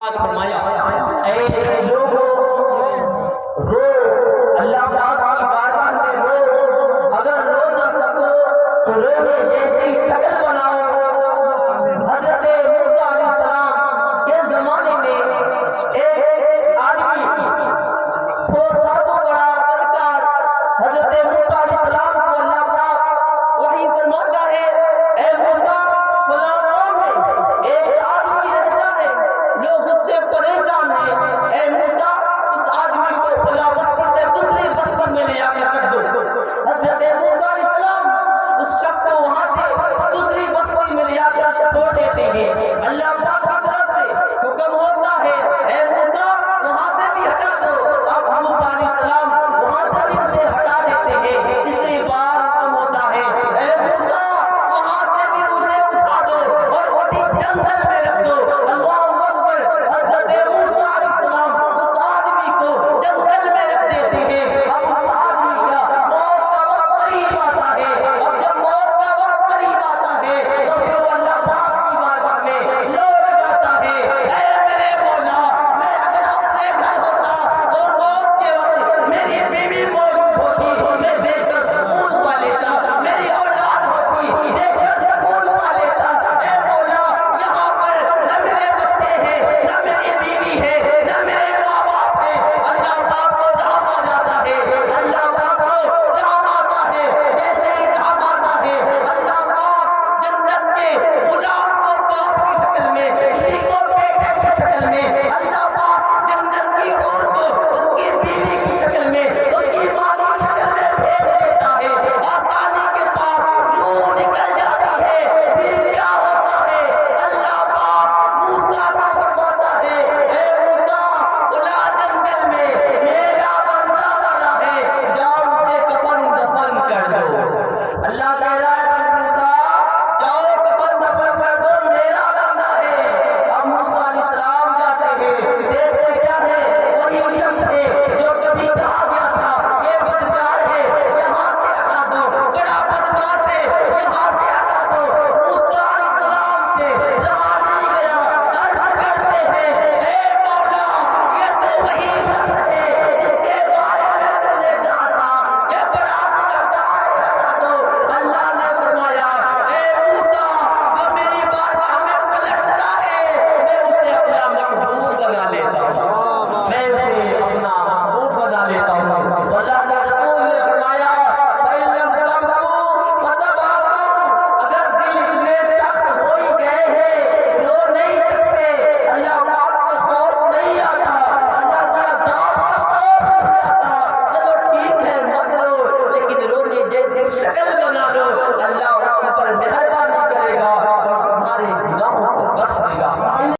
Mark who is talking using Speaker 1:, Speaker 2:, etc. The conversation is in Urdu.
Speaker 1: فرمایا اے لوگو رو اللہ پاک کی بارگاہ میں رو، اگر رو نہ سکو تو رونے جیسی شکل بناؤ۔ حضرت موسیٰ علیہ السلام کے زمانے میں ایک آدمی تھوڑا تو بڑا بدکار حضرت موسیٰ علیہ السلام کو اللہ پاک وحی فرماتا ہے، اے موسیٰ فلاں قوم میں ایک آدمی رہتا ہے، لوگ اس سے پریشان ہیں، اے موسیٰ اس آدمی کو فلاں بستی سے دوسری بستی میں لے آ کر رکھ دو۔ حضرت موسیٰ علیہ السلام اس شخص کو وہاں سے دوسری بستی میں لے آ کر چھوڑ دیتے ہیں۔ اللہ پاک کی طرف سے حکم ہوتا ہے، اے موسیٰ وہاں سے بھی ہٹا دو۔ اب موسیٰ علیہ السلام وہاں سے بھی اسے ہٹا دیتے ہیں۔ تیسری بار حکم ہوتا ہے، اے موسیٰ وہاں سے بھی اسے اٹھا دو اور اسی جنگل میں رکھ دو۔ اللہ اکبر! حضرت موسیٰ علیہ السلام اس آدمی کو جنگل میں رکھ دیتے ہیں۔ اب اس آدمی کا موت کا وقت قریب آتا ہے۔ اب جب موت کا وقت قریب آتا ہے تو پھر وہ اللہ پاک کی بارگاہ میں لو لگاتا ہے، اے میرے مولا، میں اگر اپنے گھر ہوتا اور موت کے وقت میری بیوی موجود ہوتی، میں دیکھ کر سکون پا لیتا، میری اولاد ہوتی دیکھ کر سکون پا لیتا۔ اے مولا، یہاں پر نہ میرے بچے ہیں، نہ میری بیوی ہے، نہ میرے ماں باپ ہیں۔ اللہ پاک کو رحم آ جاتا ہے، اللہ پاک کو رحم آتا ہے، جیسے ہی رحم آتا ہے اللہ پاک جنت کے غلام کو باپ کی شکل میں، کسی کو بیٹے کی شکل میں اللہ پاک